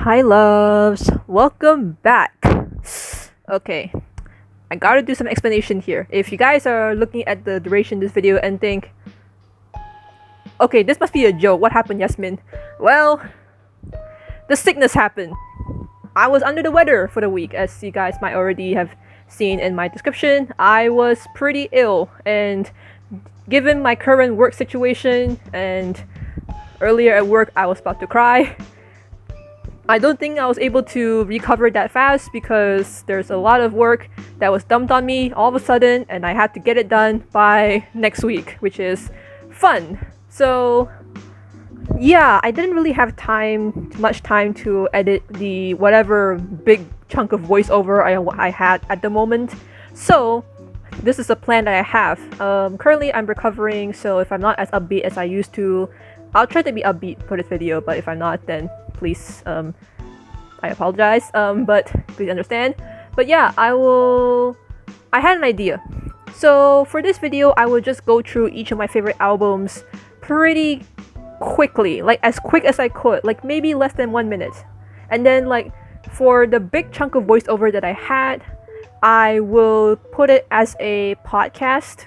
Hi loves, welcome back. Okay, I gotta do some explanation here. If you guys are looking at the duration of this video and think, okay, this must be a joke, what happened, Yasmin? Well, the sickness happened. I was under the weather for the week, as you guys might already have seen in my description. I was pretty ill, and given my current work situation and earlier at work I was about to cry, I don't think I was able to recover that fast because there's a lot of work that was dumped on me all of a sudden and I had to get it done by next week, which is fun. So yeah, I didn't really have much time to edit the whatever big chunk of voiceover I had at the moment. So this is a plan that I have. Currently I'm recovering, so if I'm not as upbeat as I used to, I'll try to be upbeat for this video, but if I'm not, then please, I apologize, but please understand. But yeah, I had an idea. So for this video, I will just go through each of my favorite albums pretty quickly, like as quick as I could, like maybe less than 1 minute. And then like for the big chunk of voiceover that I had, I will put it as a podcast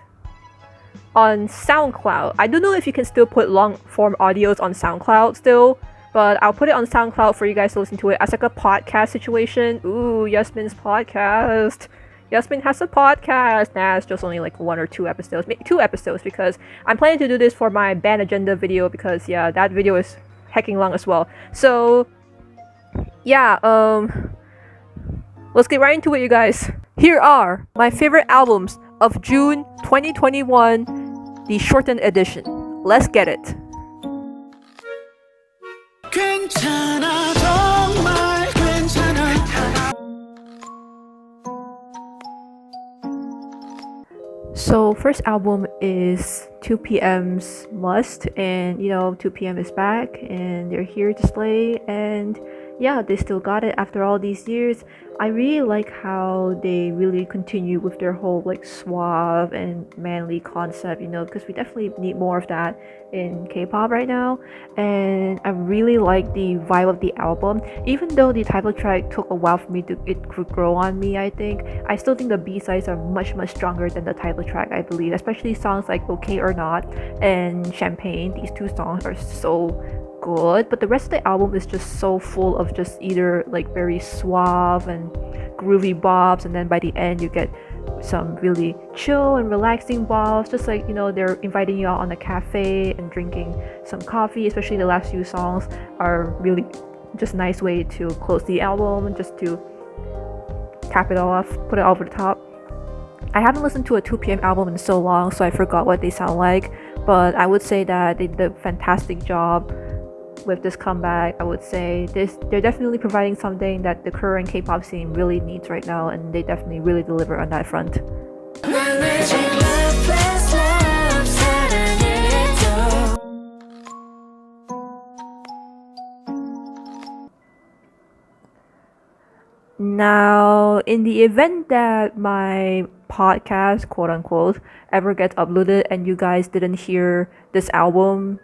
on SoundCloud. I don't know if you can still put long form audios on SoundCloud still, but I'll put it on SoundCloud for you guys to listen to it as like a podcast situation. Ooh, Yasmin's podcast. Yasmin has a podcast. Nah, it's just only like 1 or 2 episodes, maybe 2 episodes, because I'm planning to do this for my band agenda video, because yeah, that video is hecking long as well. So yeah, let's get right into it, you guys. Here are my favorite albums of June 2021, the shortened edition. Let's get it. 괜찮아, 정말 괜찮아. So first album is 2PM's Must, and you know 2PM is back and they're here to slay, and yeah, they still got it after all these years. I really like how they really continue with their whole like suave and manly concept, you know, because we definitely need more of that in K-pop right now. And I really like the vibe of the album, even though the title track took a while for me to grow on me. I still think the B-sides are much stronger than the title track, I believe, especially songs like Okay or Not and Champagne. These 2 songs are so good, but the rest of the album is just so full of just either like very suave and groovy bops, and then by the end you get some really chill and relaxing bops, just like, you know, they're inviting you out on a cafe and drinking some coffee. Especially the last few songs are really just a nice way to close the album and just to cap it off, put it over the top. I haven't listened to a 2PM album in so long, so I forgot what they sound like, but I would say that they did a fantastic job with this comeback. I would say they're definitely providing something that the current K-pop scene really needs right now, and they definitely really deliver on that front. Now, in the event that my podcast, quote unquote, ever gets uploaded and you guys didn't hear this album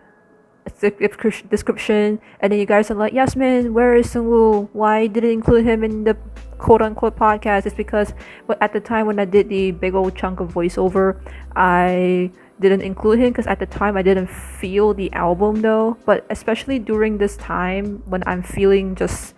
description, and then you guys are like, Yasmin, where is Sungwoo? Why didn't include him in the quote-unquote podcast? It's because at the time when I did the big old chunk of voiceover, I didn't include him because at the time I didn't feel the album though. But especially during this time when I'm feeling just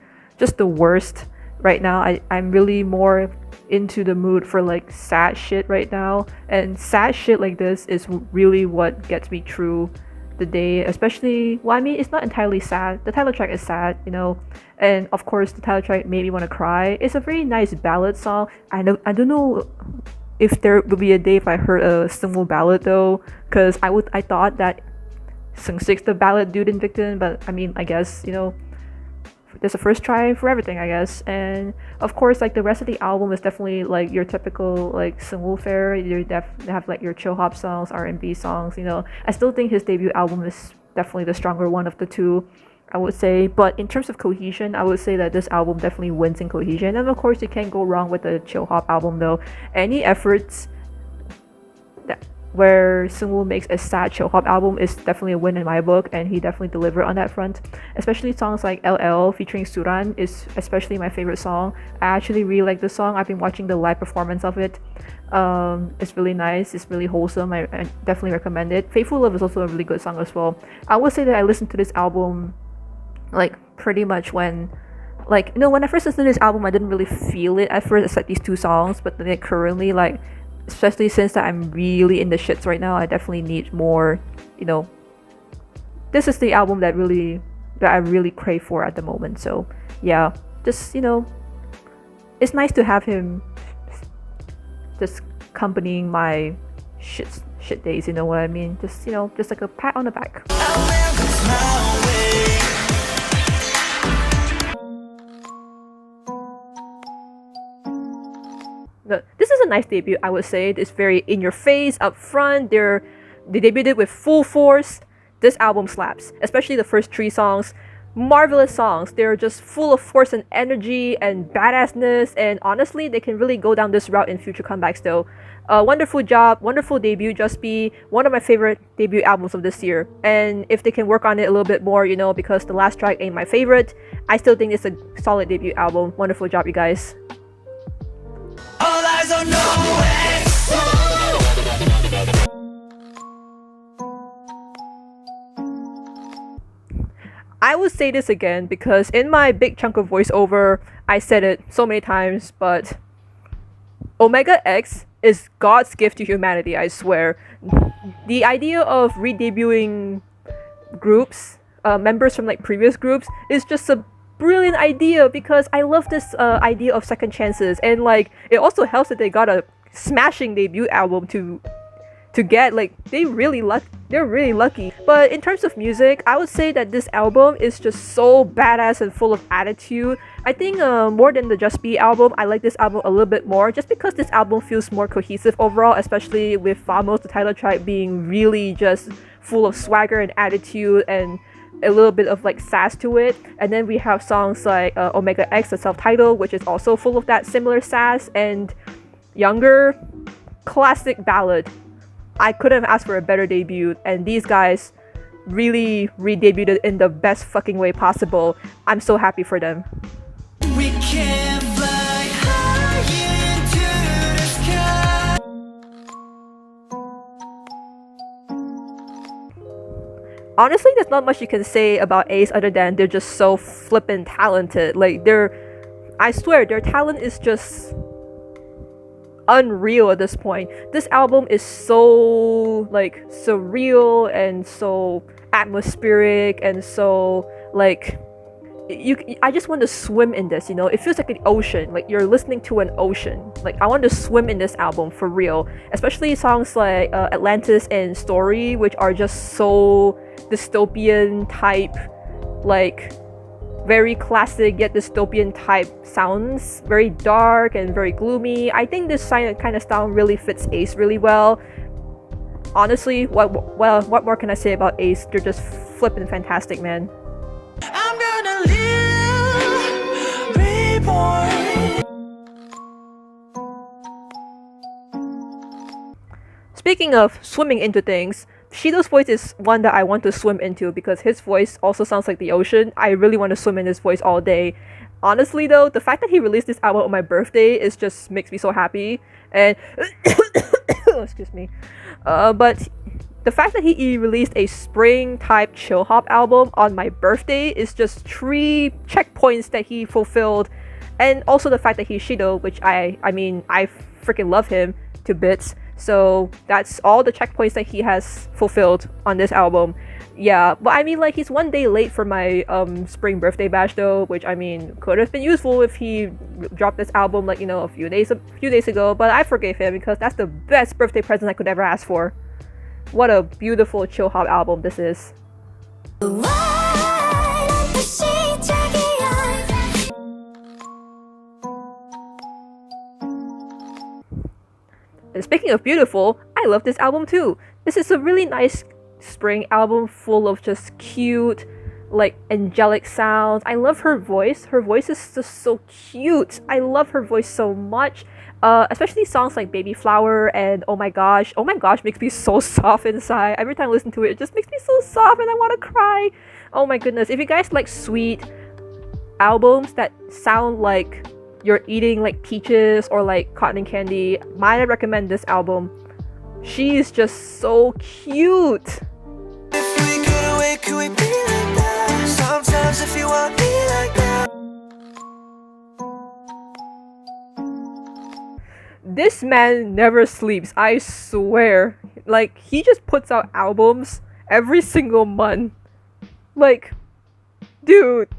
the worst right now, I'm really more into the mood for like sad shit right now, and sad shit like this is really what gets me through the day. Especially, well, I mean, it's not entirely sad. The title track is sad, you know, and of course the title track made me want to cry. It's a very nice ballad song. I don't know if there would be a day if I heard a single ballad though, because I thought that sksksk the ballad dude in Victim, but I mean, I guess, you know, there's a first try for everything, I guess. And of course, like the rest of the album is definitely like your typical like Sungwoo fare. You have like your chill hop songs, R&B songs, you know. I still think his debut album is definitely the stronger one of the 2, I would say. But in terms of cohesion, I would say that this album definitely wins in cohesion. And of course, you can't go wrong with the chill hop album though. Any efforts that where Sungwoo makes a sad chill hop album is definitely a win in my book, and he definitely delivered on that front. Especially songs like LL featuring Suran is especially my favorite song. I actually really like this song. I've been watching the live performance of it. It's really nice. It's really wholesome. I definitely recommend it. Faithful Love is also a really good song as well. I will say that I listened to this album like pretty much when when I first listened to this album, I didn't really feel it at first, except these two songs. But then currently, like, especially since that I'm really in the shits right now, I definitely need more. This is the album that I really crave for at the moment. So yeah, just it's nice to have him just accompanying my shit days. You know what I mean? Just just like a pat on the back. This is a nice debut, I would say. It's very in your face, up front. They debuted with full force. This album slaps, especially the first 3 songs. Marvelous songs. They're just full of force and energy and badassness, and honestly, they can really go down this route in future comebacks though. Wonderful job, wonderful debut, Just Be. One of my favorite debut albums of this year. And if they can work on it a little bit more, because the last track ain't my favorite, I still think it's a solid debut album. Wonderful job, you guys. All eyes on Norway. I will say this again because in my big chunk of voiceover, I said it so many times, but Omega X is God's gift to humanity, I swear. The idea of re-debuting groups, members from like previous groups, is just a brilliant idea because I love this idea of second chances, and like it also helps that they got a smashing debut album to get. Like they're really lucky. But in terms of music, I would say that this album is just so badass and full of attitude. I think more than the Just Be album, I like this album a little bit more just because this album feels more cohesive overall, especially with Famos, the title track, being really just full of swagger and attitude and a little bit of like sass to it. And then we have songs like Omega X, the self-titled, which is also full of that similar sass, and Younger, classic ballad. I couldn't have asked for a better debut, and these guys really re-debuted in the best fucking way possible. I'm so happy for them. We can fly high into the sky. Honestly, there's not much you can say about Ace other than they're just so flippin' talented. Like I swear, their talent is just unreal at this point. This album is so like surreal and so atmospheric and so like I just want to swim in this. It feels like an ocean, like you're listening to an ocean. Like I want to swim in this album for real, especially songs like Atlantis and Story, which are just so dystopian type, like very classic yet dystopian type sounds, very dark and very gloomy. I think this kind of style really fits Ace really well. Honestly, what more can I say about Ace? They're just flippin' fantastic, man. I'm gonna live reborn. Speaking of swimming into things, Shido's voice is one that I want to swim into because his voice also sounds like the ocean. I really want to swim in his voice all day. Honestly though, the fact that he released this album on my birthday is just makes me so happy. And excuse me. But the fact that he released a spring type chill hop album on my birthday is just 3 checkpoints that he fulfilled. And also the fact that he's Shido, which I mean I freaking love him to bits. So that's all the checkpoints that he has fulfilled on this album. Yeah, but I mean, like, he's 1 day late for my spring birthday bash though, which I mean could have been useful if he dropped this album like a few days ago. But I forgave him because that's the best birthday present I could ever ask for. What a beautiful chill hop album this is. And speaking of beautiful, I love this album too. This is a really nice spring album full of just cute, like angelic sounds. I love her voice. Her voice is just so cute. I love her voice so much. Especially songs like Baby Flower and Oh My Gosh. Oh My Gosh makes me so soft inside. Every time I listen to it, it just makes me so soft and I want to cry. Oh my goodness. If you guys like sweet albums that sound like you're eating like peaches or like cotton candy, might I recommend this album. She is just so cute. If we could away, could we be like that? Sometimes if you want me like that. This man never sleeps, I swear. Like, he just puts out albums every single month. Like, dude,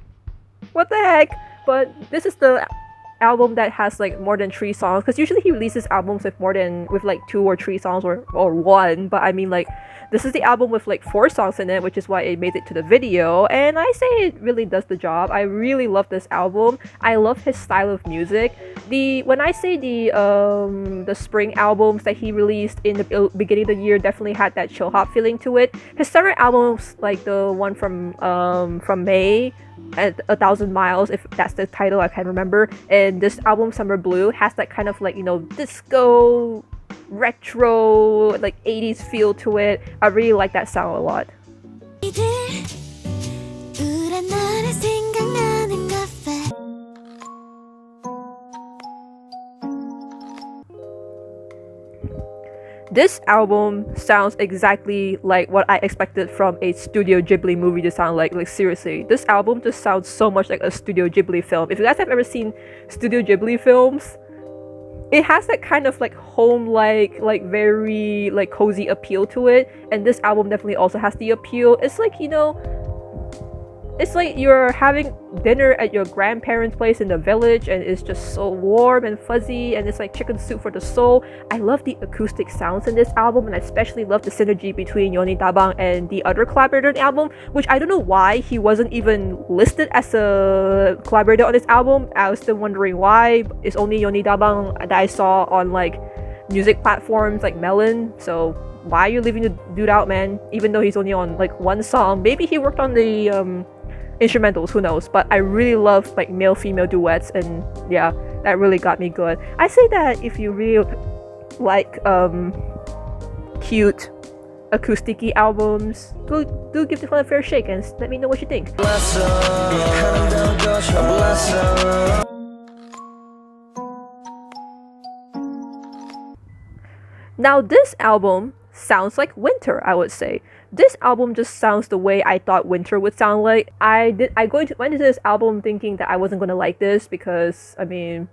what the heck? But this is the album that has like more than 3 songs, because usually he releases albums with like 2 or 3 songs or 1, but I mean, like, this is the album with like 4 songs in it, which is why it made it to the video, and I say it really does the job. I really love this album. I love his style of music. When I say the spring albums that he released in the beginning of the year definitely had that chill hop feeling to it. His summer albums, like the one from May at 1,000 Miles, if that's the title, I can't remember, and this album Summer Blue has that kind of like, you know, disco retro like 80s feel to it. I really like that sound a lot. This album sounds exactly like what I expected from a Studio Ghibli movie to sound like. Like, seriously, this album just sounds so much like a Studio Ghibli film. If you guys have ever seen Studio Ghibli films, it has that kind of like home-like, like very like cozy appeal to it, and this album definitely also has the appeal. It's like, you know, it's like you're having dinner at your grandparents' place in the village, and it's just so warm and fuzzy, and it's like chicken soup for the soul. I love the acoustic sounds in this album, and I especially love the synergy between Yoni Dabang and the other collaborator on the album, which I don't know why he wasn't even listed as a collaborator on this album. I was still wondering why. It's only Yoni Dabang that I saw on like music platforms like Melon, so why are you leaving the dude out, man? Even though he's only on like 1 song. Maybe he worked on the instrumentals, who knows, but I really love like male-female duets, and yeah, that really got me good. I say that if you really like cute acoustic-y albums, do give this one a fair shake and let me know what you think. Now this album sounds like winter, I would say. This album just sounds the way I thought winter would sound like. I went into this album thinking that I wasn't going to like this because, I mean,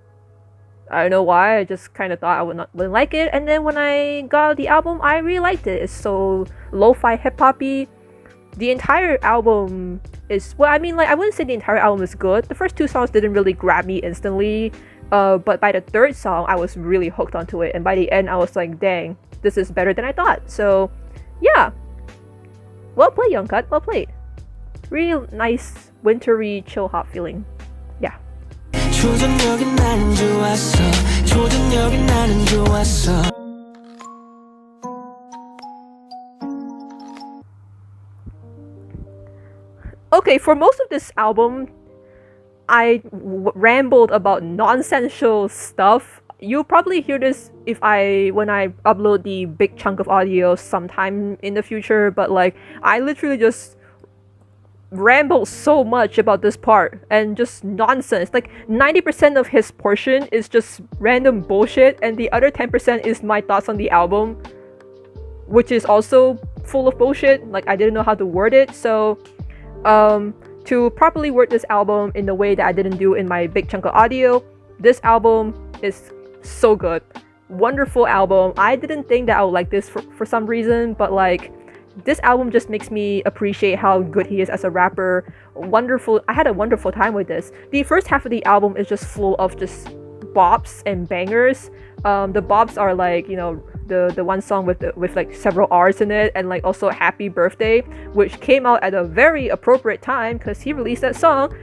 I don't know why, I just kind of thought I wouldn't like it, and then when I got the album, I really liked it. It's so lo-fi hip-hoppy. The entire album is, well, I mean, like, I wouldn't say the entire album is good. The first 2 songs didn't really grab me instantly, but by the 3rd song, I was really hooked onto it, and by the end, I was like, dang, this is better than I thought. So, yeah. Well played, Young Cut. Well played. Really nice, wintry, chill hop feeling. Yeah. Okay, for most of this album, I rambled about nonsensical stuff. You'll probably hear this when I upload the big chunk of audio sometime in the future, but like, I literally just rambled so much about this part and just nonsense. Like 90% of his portion is just random bullshit, and the other 10% is my thoughts on the album, which is also full of bullshit. Like, I didn't know how to word it, so to properly word this album in the way that I didn't do in my big chunk of audio, this album is so good. Wonderful album. I didn't think that I would like this for some reason, but like, this album just makes me appreciate how good he is as a rapper. Wonderful. I had a wonderful time with this. The first half of the album is just full of just bops and bangers. The bops are like, you know, the one song with like several R's in it, and like also Happy Birthday, which came out at a very appropriate time because he released that song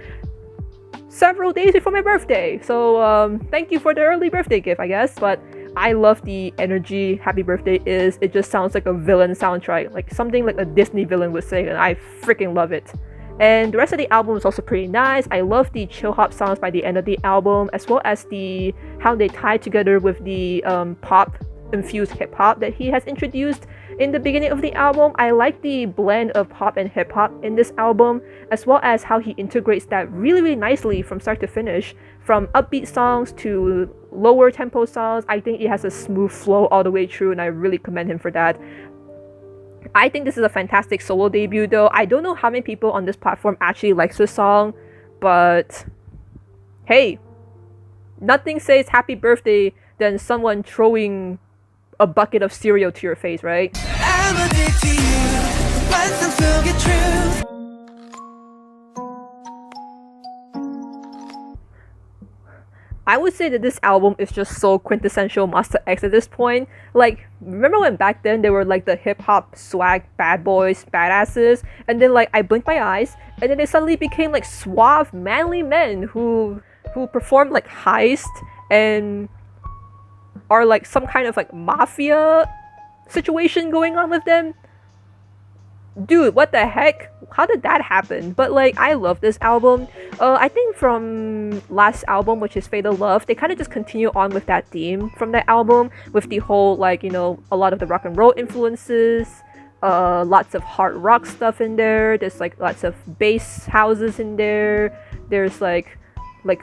several days before my birthday. So thank you for the early birthday gift, I guess. But I love the energy Happy Birthday is. It just sounds like a villain soundtrack, like something like a Disney villain would say, and I freaking love it. And the rest of the album is also pretty nice. I love the chill hop songs by the end of the album, as well as the how they tie together with the pop infused hip hop that he has introduced in the beginning of the album. I like the blend of pop and hip hop in this album, as well as how he integrates that really, really nicely from start to finish, from upbeat songs to lower tempo songs. I think it has a smooth flow all the way through, and I really commend him for that. I think this is a fantastic solo debut though. I don't know how many people on this platform actually likes this song, but hey, nothing says happy birthday than someone throwing a bucket of cereal to your face, right? I'm addicted to you. Once I'm so get true. I would say that this album is just so quintessential Monster X at this point. Like, remember when back then they were like the hip hop swag bad boys, badasses, and then like I blinked my eyes, and then they suddenly became like suave, manly men who perform like heist and are like some kind of like mafia situation going on with them. Dude, what the heck? How did that happen? But like, I love this album. I think from last album, which is Fatal Love, they kind of just continue on with that theme from that album, with the whole like, you know, a lot of the rock and roll influences, lots of hard rock stuff in there. There's like lots of bass houses in there. There's like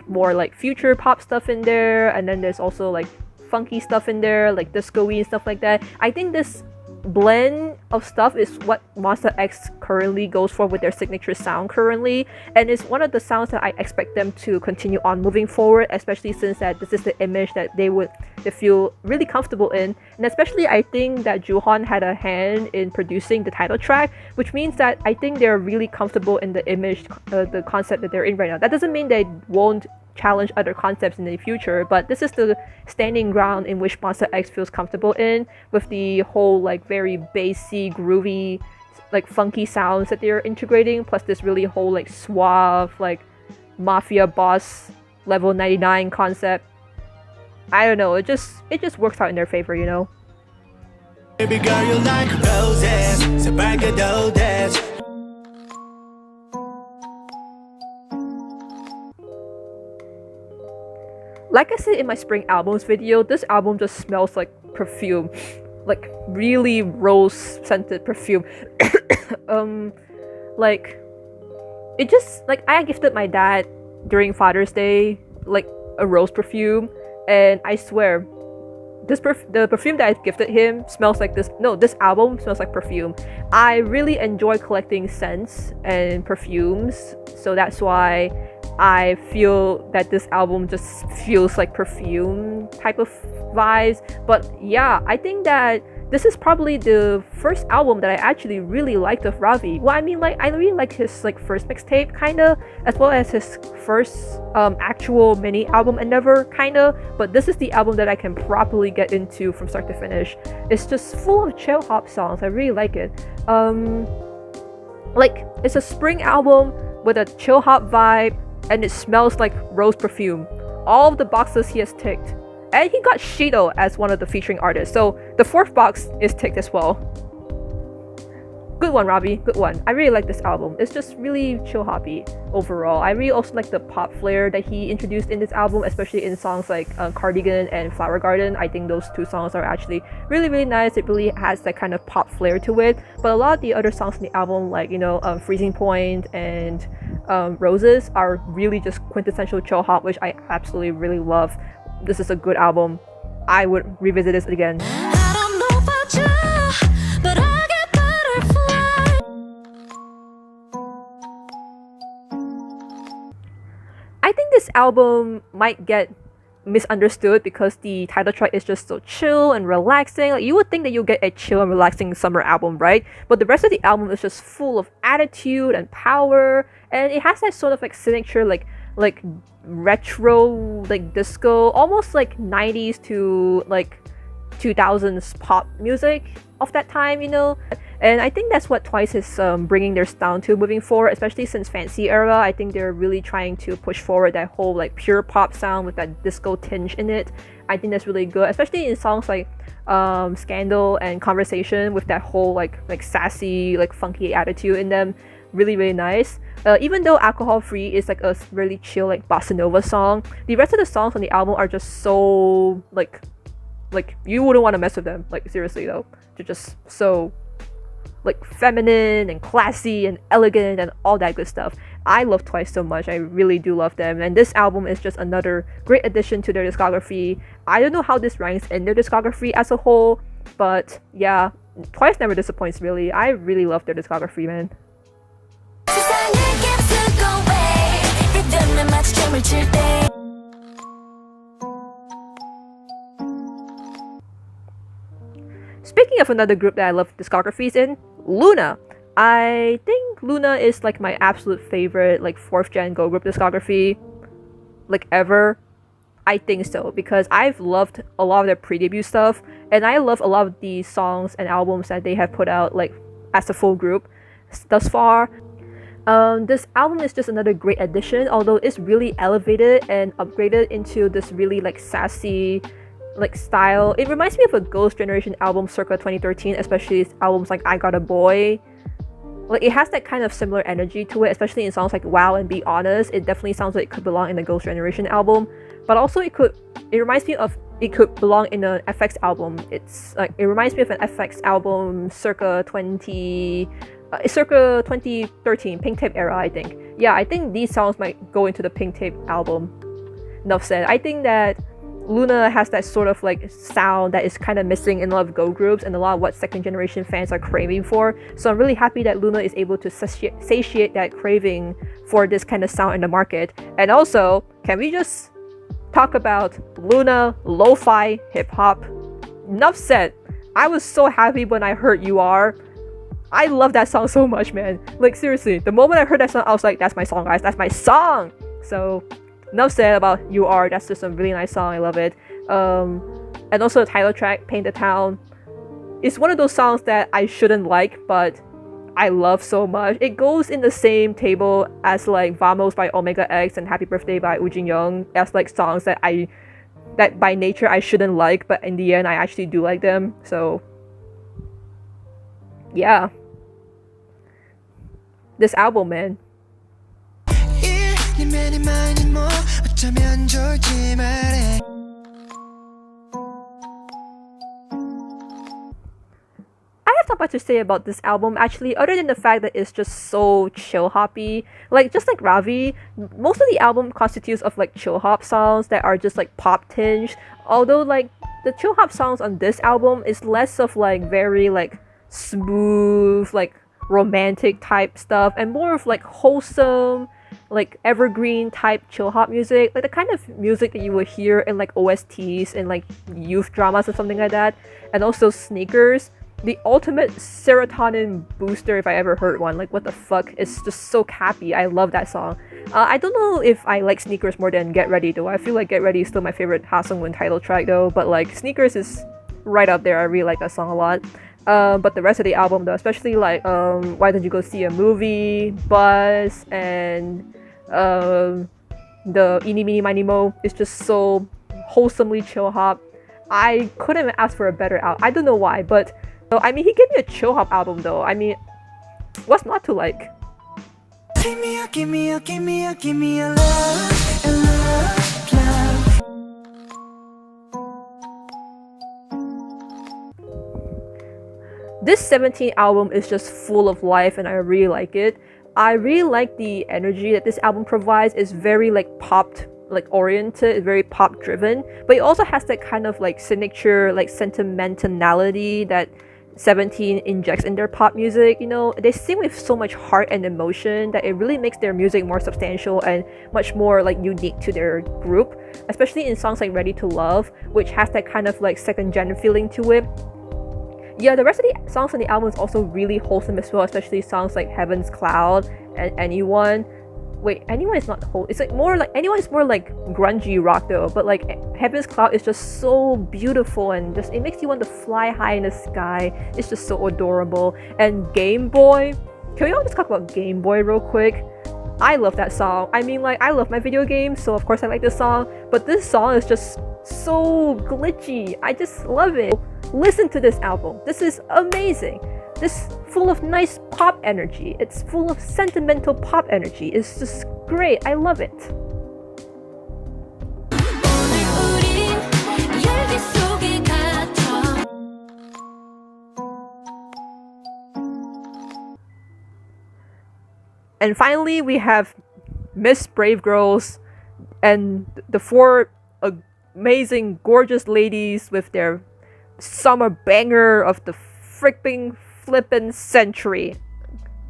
more like future pop stuff in there, and then there's also like funky stuff in there, like disco-y and stuff like that. I think this blend of stuff is what Monster X currently goes for with their signature sound currently, and it's one of the sounds that I expect them to continue on moving forward, especially since that this is the image that they feel really comfortable in. And especially I think that Juhan had a hand in producing the title track, which means that I think they're really comfortable in the image, the concept that they're in right now. That doesn't mean they won't challenge other concepts in the future, but this is the standing ground in which Monster X feels comfortable in, with the whole like very bassy, groovy, like funky sounds that they're integrating, plus this really whole like suave, like mafia boss level 99 concept. I don't know, it just works out in their favor, you know. Baby girl, you like roses, so bag of those. Like I said in my spring albums video, this album just smells like perfume, like really rose scented perfume. Like it just like I gifted my dad during Father's Day like a rose perfume, and I swear the perfume that I gifted him smells like this. No, this album smells like perfume. I really enjoy collecting scents and perfumes, so that's why I feel that this album just feels like perfume type of vibes. But yeah, I think that this is probably the first album that I actually really liked of Ravi. Well, I mean, like I really liked his like first mixtape kinda, as well as his first actual mini album Endeavor kinda. But this is the album that I can properly get into from start to finish. It's just full of chill hop songs. I really like it. Like it's a spring album with a chill hop vibe, and it smells like rose perfume. All of the boxes he has ticked. And he got Shido as one of the featuring artists, so the fourth box is ticked as well. Good one, Robbie, good one. I really like this album. It's just really chill hoppy overall. I really also like the pop flair that he introduced in this album, especially in songs like Cardigan and Flower Garden. I think those two songs are actually really, really nice. It really has that kind of pop flair to it. But a lot of the other songs in the album, like, you know, Freezing Point and Roses, are really just quintessential chill hop, which I absolutely really love. This is a good album. I would revisit this again. I don't know about you, but I get butterflies. I think this album might get misunderstood because the title track is just so chill and relaxing. Like, you would think that you'll get a chill and relaxing summer album, right? But the rest of the album is just full of attitude and power, and it has that sort of like signature like retro like disco, almost like 90s to like 2000s pop music of that time, you know. And I think that's what Twice is bringing their sound to moving forward, especially since Fancy Era. I think they're really trying to push forward that whole like pure pop sound with that disco tinge in it. I think that's really good, especially in songs like Scandal and Conversation, with that whole like sassy, like funky attitude in them. really really nice. Even though Alcohol Free is like a really chill like bossa nova song, the rest of the songs on the album are just so like you wouldn't want to mess with them. Like seriously though, they're just so like feminine and classy and elegant and all that good stuff. I love Twice so much. I really do love them, and this album is just another great addition to their discography. I don't know how this ranks in their discography as a whole, but yeah, Twice never disappoints really. I really love their discography, man. Speaking of another group that I love discographies in, Luna. I think Luna is like my absolute favorite like 4th gen girl group discography like ever. I think so, because I've loved a lot of their pre-debut stuff, and I love a lot of the songs and albums that they have put out like as a full group thus far. This album is just another great addition, although it's really elevated and upgraded into this really like sassy like style. It reminds me of a Ghost Generation album circa 2013, especially albums like I Got a Boy. Like it has that kind of similar energy to it, especially in songs like Wow and Be Honest. It definitely sounds like it could belong in the Ghost Generation album, but also it reminds me of it could belong in an FX album. It's like it reminds me of an FX album circa 2013 Pink Tape era, I think. Yeah, I think these songs might go into the Pink Tape album. Enough said. I think that Luna has that sort of like sound that is kind of missing in a lot of girl groups and a lot of what 2nd generation fans are craving for. So I'm really happy that Luna is able to satiate that craving for this kind of sound in the market. And also, can we just talk about Luna lo-fi hip-hop? Enough said. I was so happy when I heard You Are. I love that song so much, man. Like seriously, the moment I heard that song, I was like, that's my song, guys. That's my song. So enough said about You Are. That's just a really nice song. I love it. And also the title track, Paint the Town, is one of those songs that I shouldn't like, but I love so much. It goes in the same table as like Vamos by Omega X and Happy Birthday by Woojin Young as like songs that by nature I shouldn't like, but in the end I actually do like them. So yeah, this album, man. I have not much to say about this album actually, other than the fact that it's just so chill hoppy. Like just like Ravi, most of the album constitutes of like chill hop songs that are just like pop tinged. Although like the chill hop songs on this album is less of like very like smooth like romantic type stuff and more of like wholesome like evergreen type chill hop music, like the kind of music that you would hear in like OSTs and like youth dramas or something like that. And also Sneakers, the ultimate serotonin booster if I ever heard one. Like what the fuck, it's just so cappy. I love that song. I don't know if I like Sneakers more than Get Ready though. I feel like Get Ready is still my favorite Ha Sung-woon title track though, but like Sneakers is right up there. I really like that song a lot. But the rest of the album though, especially like Why Don't You Go See a Movie, Buzz, and the Eeny Meeny Miny Mo is just so wholesomely chill hop. I couldn't even ask for a better album. I don't know why, but I mean he gave me a chill hop album though. I mean, what's not to like? Give me a, give me a, give me a, give me a love, love, love. This 17 album is just full of life and I really like it. I really like the energy that this album provides. It's very like pop like oriented, very pop driven, but it also has that kind of like signature like sentimentality that 17 injects in their pop music. You know, they sing with so much heart and emotion that it really makes their music more substantial and much more like unique to their group, especially in songs like Ready to Love, which has that kind of like 2nd gen feeling to it. Yeah, the rest of the songs on the album is also really wholesome as well, especially songs like Heaven's Cloud and Anyone. Wait, Anyone is not whole. It's like more like Anyone is more like grungy rock though, but like Heaven's Cloud is just so beautiful and just it makes you want to fly high in the sky. It's just so adorable. And Game Boy, can we all just talk about Game Boy real quick? I love that song. I mean, like I love my video games, so of course I like this song, but this song is just so glitchy. I just love it. Listen to this album. This is amazing. this full of nice pop energy. It's full of sentimental pop energy. It's just great. I love it. And finally, we have Miss Brave Girls and the four amazing, gorgeous ladies with their summer banger of the freaking flippin' century.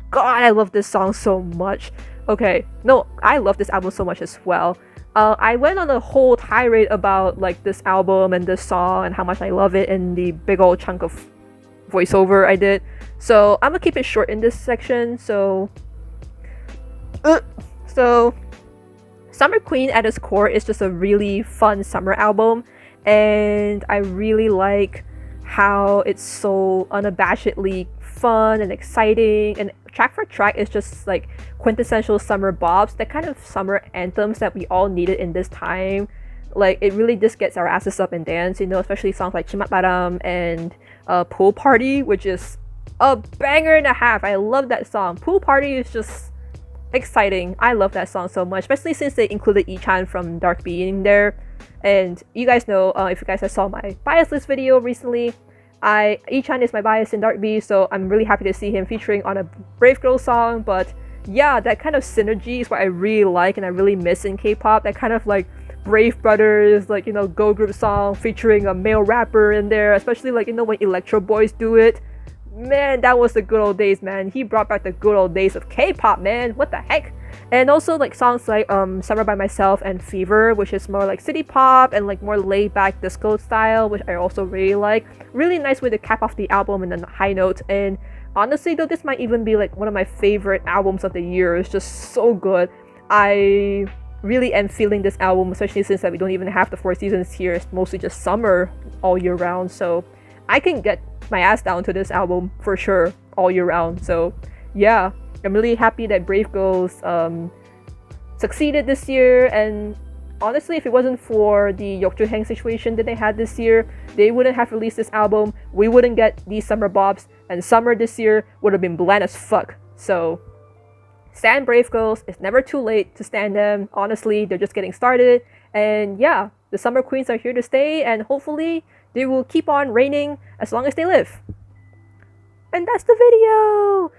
God, I love this song so much. Okay, no, I love this album so much as well. I went on a whole tirade about like this album and this song and how much I love it in the big old chunk of voiceover I did. So I'm gonna keep it short in this section. So Summer Queen at its core is just a really fun summer album, and I really like how it's so unabashedly fun and exciting, and track for track is just like quintessential summer bops, the kind of summer anthems that we all needed in this time. Like, it really just gets our asses up and dance, you know, especially songs like Chimat Baram and Pool Party, which is a banger and a half. I love that song. Pool Party is just exciting. I love that song so much, especially since they included Ichan from Dark Being there. And you guys know, if you guys saw my bias list video recently, Ichan is my bias in Dark B, so I'm really happy to see him featuring on a Brave Girl song. But yeah, that kind of synergy is what I really like and I really miss in K-pop. That kind of like Brave Brothers, like, you know, girl group song featuring a male rapper in there, especially like, you know, when Electro Boys do it. Man, that was the good old days, man. He brought back the good old days of K-pop, man. What the heck? And also like songs like Summer by Myself and Fever, which is more like city pop and like more laid back disco style, which I also really like. Really nice way to cap off the album in a high note. And honestly though, this might even be like one of my favorite albums of the year. It's just so good. I really am feeling this album, especially since that we don't even have the 4 seasons here. It's mostly just summer all year round, so I can get my ass down to this album for sure all year round. So yeah, I'm really happy that Brave Girls succeeded this year. And honestly, if it wasn't for the Yeokju Hang situation that they had this year, they wouldn't have released this album. We wouldn't get these summer bops, and summer this year would have been bland as fuck. So stan Brave Girls. It's never too late to stan them. Honestly, they're just getting started. And yeah, the summer queens are here to stay, and hopefully they will keep on reigning as long as they live. And that's the video!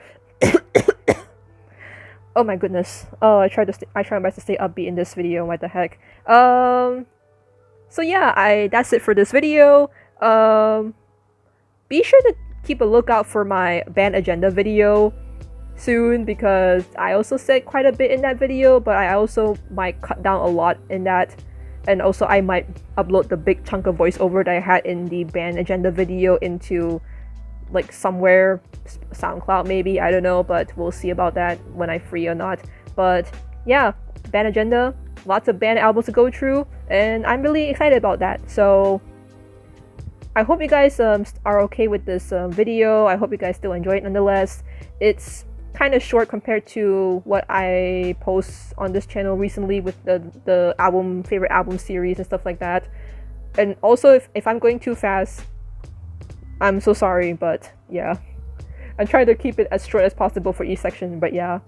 Oh my goodness. Oh, I try my best to stay upbeat in this video. What the heck? So yeah, that's it for this video. Be sure to keep a lookout for my band agenda video soon, because I also said quite a bit in that video, but I also might cut down a lot in that. And also I might upload the big chunk of voiceover that I had in the band agenda video into like somewhere, SoundCloud maybe, I don't know, but we'll see about that when I'm free or not. But yeah, band agenda, lots of band albums to go through, and I'm really excited about that. So I hope you guys are okay with this video. I hope you guys still enjoy it nonetheless. It's kind of short compared to what I post on this channel recently with the favorite album series and stuff like that. And also, if I'm going too fast, I'm so sorry, but yeah, I'm trying to keep it as short as possible for each section. But yeah,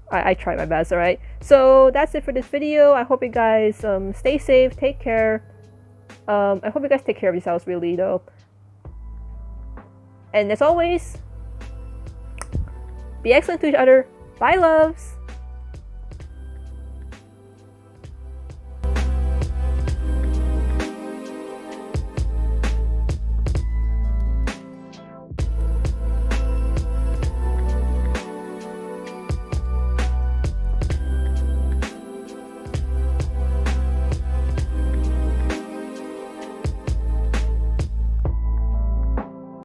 I try my best. All right, so that's it for this video. I hope you guys stay safe, take care. I hope you guys take care of yourselves, really, though. And as always, be excellent to each other. Bye, loves!